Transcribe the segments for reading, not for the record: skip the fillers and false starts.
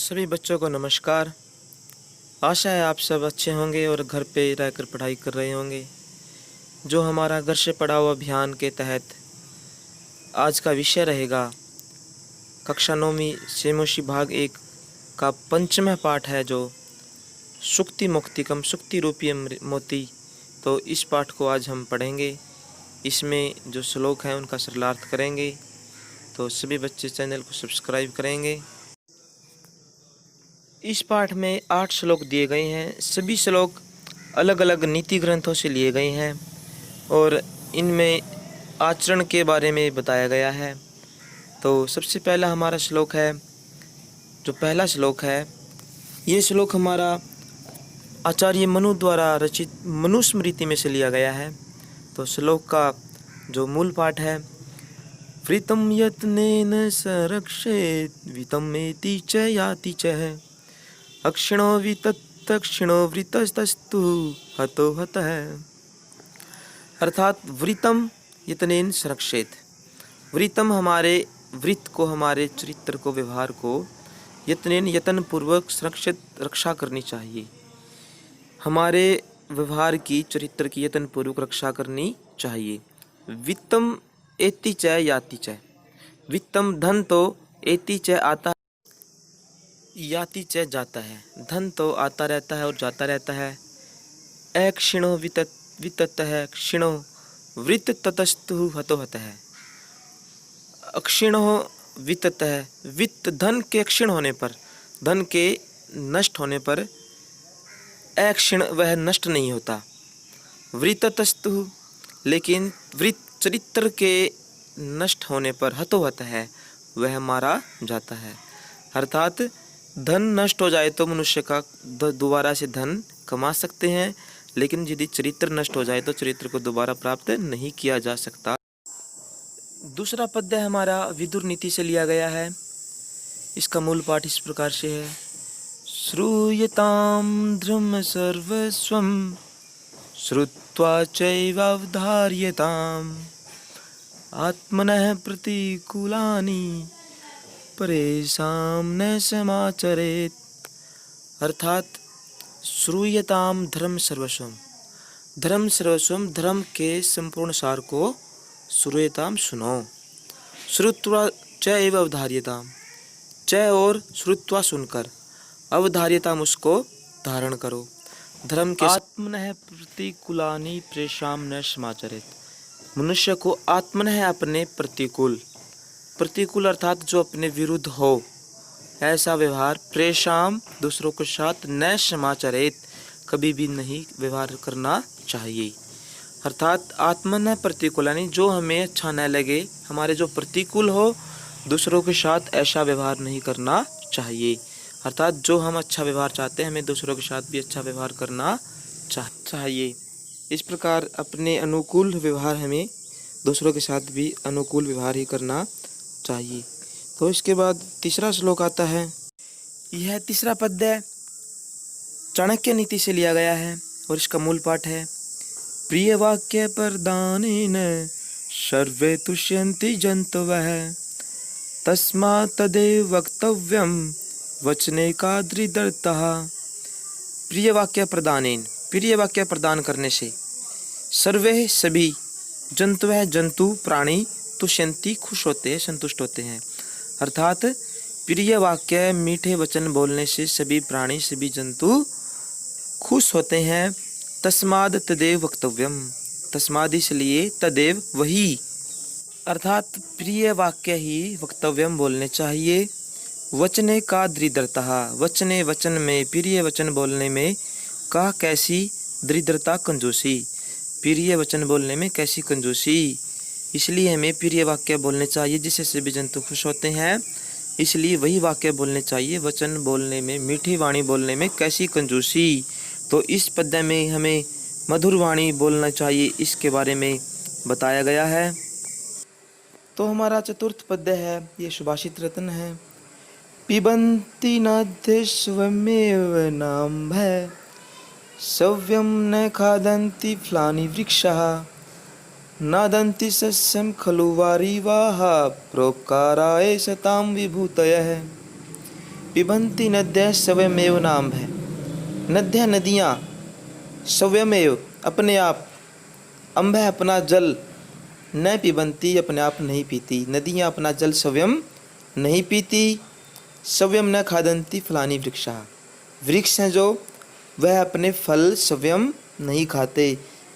सभी बच्चों को नमस्कार। आशा है आप सब अच्छे होंगे और घर पे रहकर पढ़ाई कर रहे होंगे। जो हमारा घर से पढ़ाओ अभियान के तहत आज का विषय रहेगा कक्षा 9वीं सेमोशी भाग 1 का 5वां पाठ है, जो सुक्ति मुक्तिकम सुक्ति रूपी मोती। तो इस पाठ को आज हम पढ़ेंगे। इसमें जो श्लोक हैं उनका सरलार्थ करेंगे। तो सभी बच्चे चैनल को सब्सक्राइब करेंगे। इस पाठ में 8 श्लोक दिए गए हैं। सभी श्लोक अलग अलग नीति ग्रंथों से लिए गए हैं और इनमें आचरण के बारे में बताया गया है। तो सबसे पहला हमारा श्लोक है, जो पहला श्लोक है, ये श्लोक हमारा आचार्य मनु द्वारा रचित मनुस्मृति में से लिया गया है। तो श्लोक का जो मूल पाठ है, वृतं यत्नेन सरक्षेत वितमेति च याति च अक्षिणो वितत्तक्षिणो वृतस्तस्तु हतो हतः। अर्थात वृतम यत्नेन संरक्षेत। वृतम हमारे वृत्त को, हमारे चरित्र को, व्यवहार को यत्नेन यत्न पूर्वक संरक्षित रक्षा करनी चाहिए। हमारे व्यवहार की, चरित्र की यत्न पूर्वक रक्षा करनी चाहिए। वित्तम एति च याति च। वित्तम धन तो एति च आता, याति च जाता है। धन तो आता रहता है और जाता रहता है। अक्षिणो विततः क्षिणो वृत्त ततस्तु हतो हतः। अक्षिणो विततः, वित्त धन के क्षीण होने पर, धन के नष्ट होने पर अक्षीण वह नष्ट नहीं होता। वृत्तस्तु, लेकिन वृत्त चरित्र के नष्ट होने पर हतो हतः है, वह मारा जाता है। अर्थात धन नष्ट हो जाए तो मनुष्य का दोबारा से धन कमा सकते हैं, लेकिन यदि चरित्र नष्ट हो जाए तो चरित्र को दोबारा प्राप्त नहीं किया जा सकता। दूसरा पद्य हमारा विदुर नीति से लिया गया है। इसका मूल पाठ इस प्रकार से है, श्रूयतां धर्म सर्वस्वं श्रुत्वा चैवावधार्यताम् आत्मनः प्रतिकूलानि परेषां न समाचरेत। अर्थात श्रूयताम धर्म सर्वस्वम। धर्म सर्वस्वम, धर्म के संपूर्ण सार को श्रूयताम सुनो। श्रुत्वा च एव अवधार्यताम, च और श्रुत्वा सुनकर, अवधार्यताम उसको धारण करो। धर्म के आत्मनः प्रतिकूलानि परेषां न समाचरेत। मनुष्य को आत्मनः अपने प्रतिकूल, प्रतिकूल अर्थात जो अपने विरुद्ध हो, ऐसा व्यवहार प्रेषाम दूसरों के साथ न समाचरेत, कभी भी नहीं व्यवहार करना चाहिए। अर्थात आत्मन प्रतिकूल, यानी जो हमें अच्छा न लगे, हमारे जो प्रतिकूल हो, दूसरों के साथ ऐसा व्यवहार नहीं करना चाहिए। अर्थात जो हम अच्छा व्यवहार चाहते हैं, हमें दूसरों के साथ भी अच्छा व्यवहार करना चाहिए। इस प्रकार अपने अनुकूल व्यवहार, हमें दूसरों के साथ भी अनुकूल व्यवहार ही करना चाहिए। तो इसके बाद तीसरा श्लोक आता है। यह तीसरा पद्य चाणक्य नीति से लिया गया है और इसका मूल पाठ है, प्रिय वाक्य प्रदानेन सर्वे तुष्यन्ति जन्तवः तस्मात् तदेव वक्तव्यं वचने का दृढ़तः। प्रिय वाक्य प्रदानेन, प्रिय वाक्य प्रदान करने से, सर्वे सभी, जंतवः जंतु प्राणी, तुष्यन्ति खुश होते हैं, संतुष्ट होते हैं। अर्थात प्रिय वाक्य, मीठे वचन बोलने से सभी प्राणी, सभी जंतु खुश होते हैं। तस्माद तदेव वक्तव्यम, तस्माद इसलिए, तदेव वही, अर्थात प्रिय वाक्य ही वक्तव्यम बोलने चाहिए। वचने का दृढ़ता, वचने वचन में, प्रिय वचन बोलने में का कैसी दृढ़ता, कंजूसी। प्रिय वचन बोलने में कैसी कंजूसी, इसलिए हमें प्रिय वाक्य बोलने चाहिए जिससे सभी जंतु खुश होते हैं। इसलिए वही वाक्य बोलने चाहिए। वचन बोलने में, मीठी वाणी बोलने में कैसी कंजूसी। तो इस पद्य में हमें मधुर वाणी बोलना चाहिए, इसके बारे में बताया गया है। तो हमारा चतुर्थ पद्य है, ये सुभाषित रत्न है, पिबन्ति नाद्यस्वमेव नाम्भः सव्यं न खादन्ति फलानि वृक्षाः नादन्ति सस्यं खलु वारिवाः प्रोपकाराय सतां विभूतयः। पिबन्ति नद्यः स्वयमेव नाम है। नद्यः नदियाँ, स्वयमेव अपने आप, अम्भ अपना जल, न पिबन्ति अपने आप नहीं पीती। नदियाँ अपना जल स्वयं नहीं पीती। स्वयं न खादन्ति फलानि वृक्षाः, वृक्ष हैं जो वह अपने फल स्वयं नहीं खाते।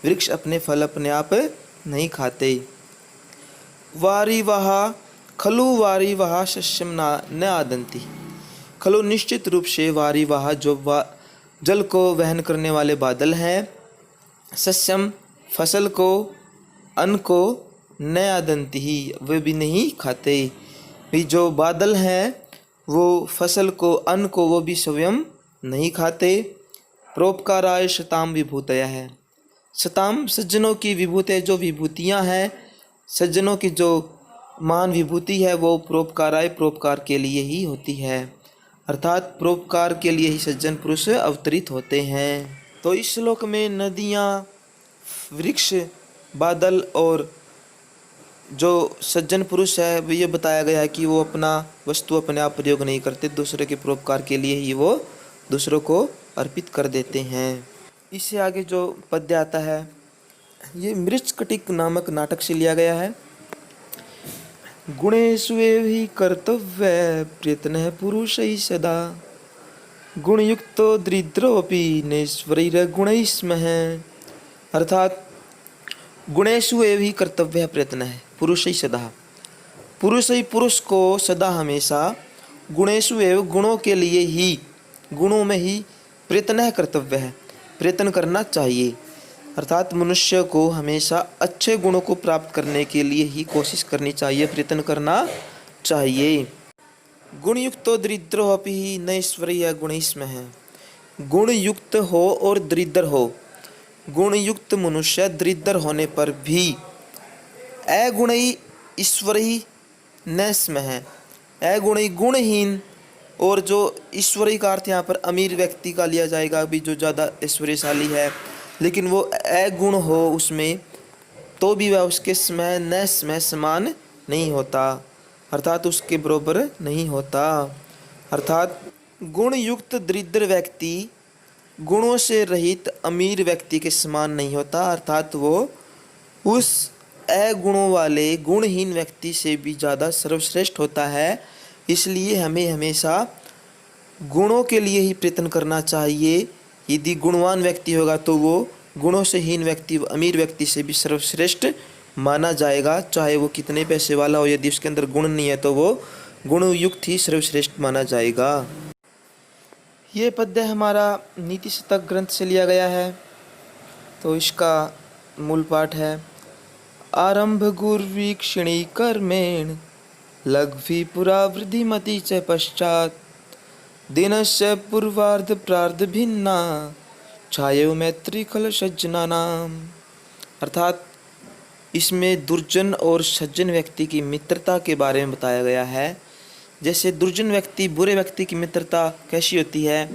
वृक्ष अपने फल अपने आप नहीं खाते। वारिवाह खलु वारिवाह शस्यं न आदन्ति। खलु निश्चित रूप से वारिवाह जो जल को वहन करने वाले बादल हैं, शस्यम फसल को, अन्न को, न आदन्ति ही वे भी नहीं खाते। भी जो बादल हैं वो फसल को, अन्न को वो भी स्वयं नहीं खाते। परोपकाराय शताम विभूतयः है। शताम सज्जनों की विभूति, जो विभूतियाँ हैं, सज्जनों की जो महान विभूति है वो परोपकाराय परोपकार के लिए ही होती है। अर्थात परोपकार के लिए ही सज्जन पुरुष अवतरित होते हैं। तो इस श्लोक में नदियाँ, वृक्ष, बादल और जो सज्जन पुरुष है वो ये बताया गया है कि वो अपना वस्तु अपने आप प्रयोग नहीं करते, दूसरे के परोपकार के लिए ही वो दूसरों को अर्पित कर देते हैं। इससे आगे जो पद्य आता है ये मृच्छकटिक नामक नाटक से लिया गया है। गुणेषु एव हि कर्तव्य प्रयत्नः पुरुषैः सदा, गुणयुक्तो दरिद्रोऽपि नैश्वर्यगुणैः स्मः। अर्थात गुणेषु एव हि कर्तव्य प्रयत्नः पुरुषैः सदा, पुरुष को सदा हमेशा गुणेषु एव गुणों के लिए ही, गुणों में ही प्रयत्न कर्तव्य है, प्रयत्न करना चाहिए। अर्थात मनुष्य को हमेशा अच्छे गुणों को प्राप्त करने के लिए ही कोशिश करनी चाहिए, प्रयत्न करना चाहिए। गुणयुक्तो दरिद्रोऽपि नैश्वर्य गुणैः स्मः। गुण युक्त हो और दरिद्र हो, गुणयुक्त मनुष्य दरिद्र होने पर भी अगुणै ईश्वरी न स्मः। अगुणै गुणहीन, और जो ईश्वरी का अर्थ यहाँ पर अमीर व्यक्ति का लिया जाएगा, अभी जो ज़्यादा ऐश्वर्यशाली है लेकिन वो अगुण हो उसमें, तो भी वह उसके स्मः न स्मः समान नहीं होता, अर्थात उसके बराबर नहीं होता। अर्थात गुण युक्त दरिद्र व्यक्ति गुणों से रहित अमीर व्यक्ति के समान नहीं होता, अर्थात वो उस अगुणों वाले गुणहीन व्यक्ति से भी ज़्यादा सर्वश्रेष्ठ होता है। इसलिए हमें हमेशा गुणों के लिए ही प्रयत्न करना चाहिए। यदि गुणवान व्यक्ति होगा तो वो गुणों से हीन व्यक्ति, अमीर व्यक्ति से भी सर्वश्रेष्ठ माना जाएगा, चाहे वो कितने पैसे वाला हो। यदि उसके अंदर गुण नहीं है तो वो गुणयुक्त ही सर्वश्रेष्ठ माना जाएगा। ये पद्य हमारा नीति शतक ग्रंथ से लिया गया है। तो इसका मूल पाठ है, आरंभ गुर्वीक्षिणी कर्मेण लघ्वी पुरा वृद्धिमति च पश्चात, दिनस्य पूर्वार्ध प्रार्ध भिन्ना छायो मैत्री खल सज्जनानाम। अर्थात इसमें दुर्जन और सज्जन व्यक्ति की मित्रता के बारे में बताया गया है। जैसे दुर्जन व्यक्ति, बुरे व्यक्ति की मित्रता कैसी होती है।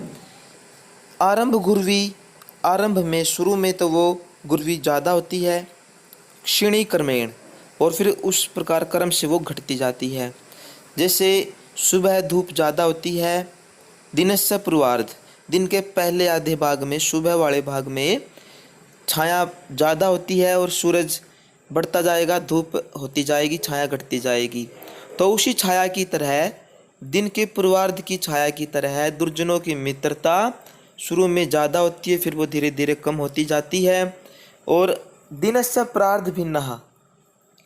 आरंभ गुर्वी, आरंभ में, शुरू में तो वो गुर्वी ज़्यादा होती है। क्षीणी कर्मेण, और फिर उस प्रकार कर्म से वो घटती जाती है। जैसे सुबह धूप ज़्यादा होती है। दिनस्य पूर्वार्ध, दिन के पहले आधे भाग में, सुबह वाले भाग में छाया ज़्यादा होती है और सूरज बढ़ता जाएगा, धूप होती जाएगी, छाया घटती जाएगी। तो उसी छाया की तरह, दिन के पूर्वार्ध की छाया की तरह दुर्जनों की मित्रता शुरू में ज़्यादा होती है, फिर वो धीरे धीरे कम होती जाती है। और दिनस्य प्रार्ध भिन्नः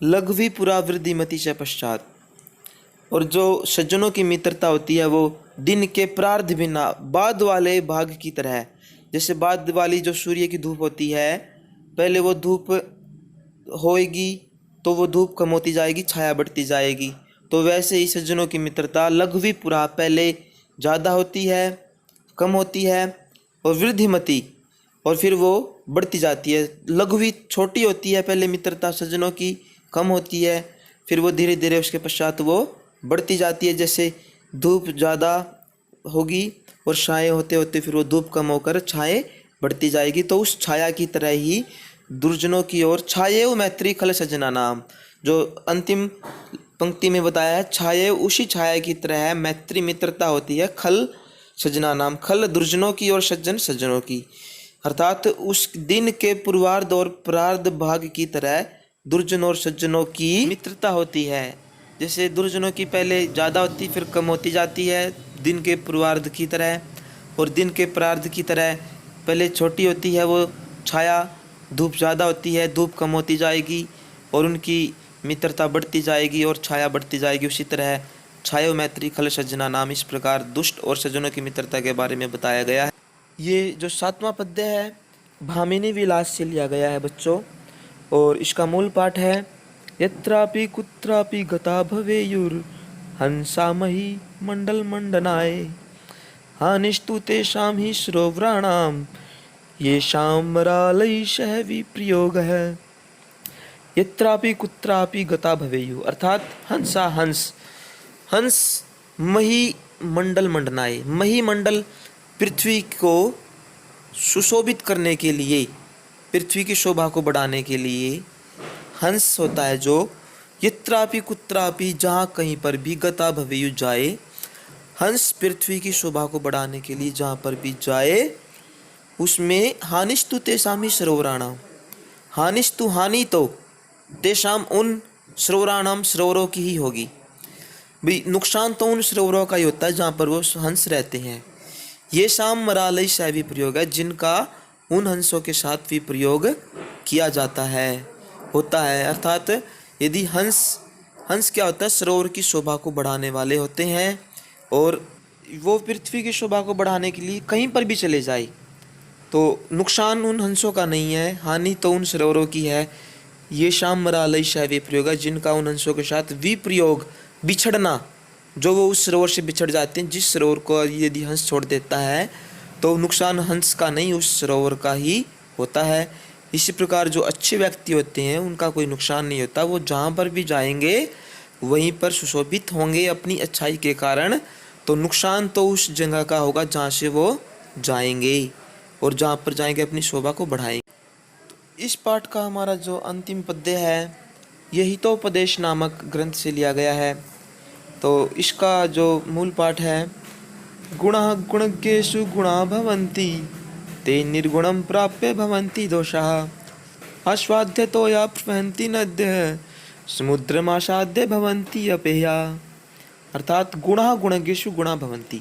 लघ्वी पुरा वृद्धिमति से पश्चात, और जो सज्जनों की मित्रता होती है वो दिन के प्रार्ध भिन्ना, बाद वाले भाग की तरह। जैसे बाद वाली जो सूर्य की धूप होती है, पहले वो धूप होएगी तो वो धूप कम होती जाएगी, छाया बढ़ती जाएगी। तो वैसे ही सज्जनों की मित्रता लघ्वी पुरा, पहले ज़्यादा होती है, कम होती है, और वृद्धिमति, और फिर वो बढ़ती जाती है। लघ्वी छोटी होती है पहले मित्रता सज्जनों की, कम होती है, फिर वो धीरे धीरे उसके पश्चात वो बढ़ती जाती है। जैसे धूप ज़्यादा होगी और छाए होते होते फिर वो धूप कम होकर छाए बढ़ती जाएगी। तो उस छाया की तरह ही दुर्जनों की ओर छाये मैत्री खल सज्जना नाम, जो अंतिम पंक्ति में बताया है, छाया उसी छाया की तरह है, मैत्री मित्रता होती है, खल सजना नाम, खल दुर्जनों की और सज्जन सज्जनों की। अर्थात उस दिन के पूर्वार्ध और प्रार्ध भाग की तरह दुर्जन और सज्जनों की मित्रता होती है। जैसे दुर्जनों की पहले ज़्यादा होती फिर कम होती जाती है दिन के पूर्वार्ध की तरह, और दिन के प्रार्ध की तरह पहले छोटी होती है वो छाया, धूप ज़्यादा होती है, धूप कम होती जाएगी और उनकी मित्रता बढ़ती जाएगी और छाया बढ़ती जाएगी। उसी तरह छाया मैत्री खल सज्जना नाम, इस प्रकार दुष्ट और सज्जनों की मित्रता के बारे में बताया गया है। ये जो 7वां पद्य है भामिनी विलास से लिया गया है बच्चों, और इसका मूल पाठ है, यत्रापि कुत्रापि गता भवेयुर हंसामहि मंडल मंडनाय, हानिस्तु तेषां हि श्रोव्राणाम येषां मरालयशः विप्रयोगः। यत्रापि कुत्रापि गता भवेयु, अर्थात हंसा हंस, हंस मही मंडल मंडनाए, मही मंडल पृथ्वी को सुशोभित करने के लिए, पृथ्वी की शोभा को बढ़ाने के लिए हंस होता है जो, यत्रापि कुत्रापि जहाँ कहीं पर भी गता भवेयु जाए, हंस पृथ्वी की शोभा को बढ़ाने के लिए जहाँ पर भी जाए, उसमें हानिस्तु तेषां सरोवराणाम, हानिस्तु हानि तो तेषाम उन सरोवराणाम सरोवरों की ही होगी, भी नुकसान तो उन सरोवरों का ही होता है जहाँ पर वो हंस रहते हैं। ये शाम मरालय से भी प्रयोग है, जिनका उन हंसों के साथ भी प्रयोग किया जाता है, होता है। अर्थात यदि हंस क्या होता है, सरोवर की शोभा को बढ़ाने वाले होते हैं, और वो पृथ्वी की शोभा को बढ़ाने के लिए कहीं पर भी चले जाए तो नुकसान उन हंसों का नहीं है, हानि तो उन सरोवरों की है। ये शाम मरालय से विप्रयोग है, जिनका उन हंसों के साथ विप्रयोग, बिछड़ना, जो वो उस सरोवर से बिछड़ जाते हैं, जिस सरोवर को यदि हंस छोड़ देता है तो नुकसान हंस का नहीं उस सरोवर का ही होता है। इसी प्रकार जो अच्छे व्यक्ति होते हैं उनका कोई नुकसान नहीं होता, वो जहाँ पर भी जाएंगे वहीं पर सुशोभित होंगे अपनी अच्छाई के कारण, तो नुकसान तो उस जगह का होगा जहाँ से वो जाएंगे, और जहाँ पर जाएंगे अपनी शोभा को बढ़ाएंगे। इस पाठ का हमारा जो अंतिम पद्य है यह हितोपदेश नामक ग्रंथ से लिया गया है। तो इसका जो मूल पाठ है, गुणः गुणज्ञेषु गुणा भवन्ति ते निर्गुणं प्राप्य भवन्ति दोषाः, आस्वाद्यतो या प्रवहन्ति नद्यः समुद्रमासाद्य भवन्ति अपेयाः। अर्थात गुणः गुणज्ञेषु गुणा भवन्ति,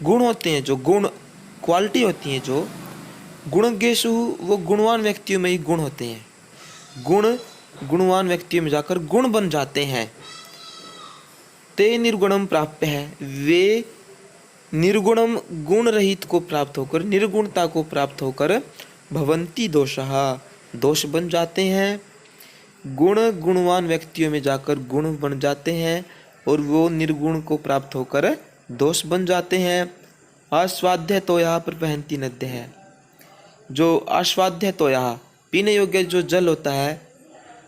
गुण होते हैं जो, गुण क्वालिटी होती हैं जो, गुणज्ञेषु वो गुणवान व्यक्तियों में ही गुण होते हैं, गुण गुणवान व्यक्तियों में जाकर गुण बन जाते हैं। ते निर्गुणम प्राप्य है, वे निर्गुणम गुण रहित को प्राप्त होकर, निर्गुणता को प्राप्त होकर, भवंती दोषः दोष बन जाते हैं। गुण गुणवान व्यक्तियों में जाकर गुण बन जाते हैं और वो निर्गुण को प्राप्त होकर दोष बन जाते हैं। आस्वाद्य तो यहाँ पर बहती नद्य है, जो आस्वाद्य तो यहाँ पीने योग्य जो जल होता है,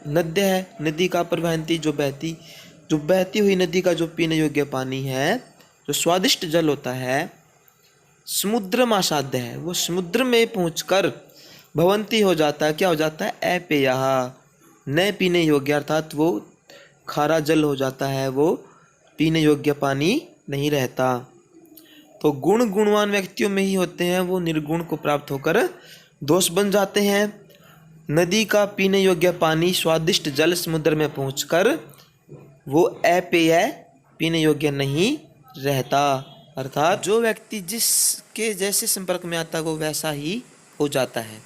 नद्य है नदी का, प्रवहंती जो बहती हुई नदी का जो पीने योग्य पानी है, जो स्वादिष्ट जल होता है। समुद्र आसाध्य है, वो समुद्र में पहुंचकर भवंती हो जाता है, क्या हो जाता है, अपेयः न पीने योग्य, अर्थात वो खारा जल हो जाता है, वो पीने योग्य पानी नहीं रहता। तो गुण गुणवान व्यक्तियों में ही होते हैं, वो निर्गुण को प्राप्त होकर दोष बन जाते हैं। नदी का पीने योग्य पानी, स्वादिष्ट जल समुद्र में पहुंचकर वो अपेय, पीने योग्य नहीं रहता। अर्थात जो व्यक्ति जिसके जैसे संपर्क में आता है वो वैसा ही हो जाता है।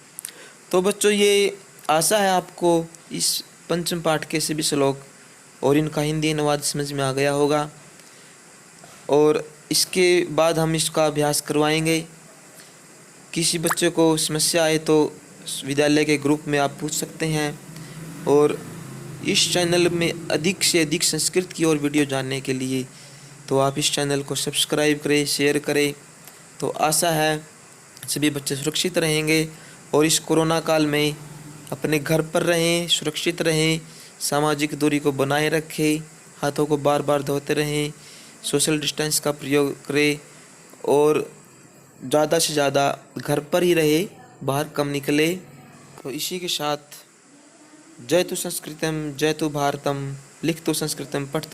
तो बच्चों, ये आशा है आपको इस पंचम पाठ के सभी श्लोक और इनका हिंदी अनुवाद समझ में आ गया होगा, और इसके बाद हम इसका अभ्यास करवाएंगे। किसी बच्चे को समस्या आए तो विद्यालय के ग्रुप में आप पूछ सकते हैं, और इस चैनल में अधिक से अधिक संस्कृत की और वीडियो जानने के लिए तो आप इस चैनल को सब्सक्राइब करें, शेयर करें। तो आशा है सभी बच्चे सुरक्षित रहेंगे और इस कोरोना काल में अपने घर पर रहें, सुरक्षित रहें, सामाजिक दूरी को बनाए रखें, हाथों को बार बार धोते रहें, सोशल डिस्टेंस का प्रयोग करें और ज़्यादा से ज़्यादा घर पर ही रहे, बाहर कम निकले। तो इसी के साथ जय तु संस्कृतम जय तु भारतम, लिख तु संस्कृतम पठ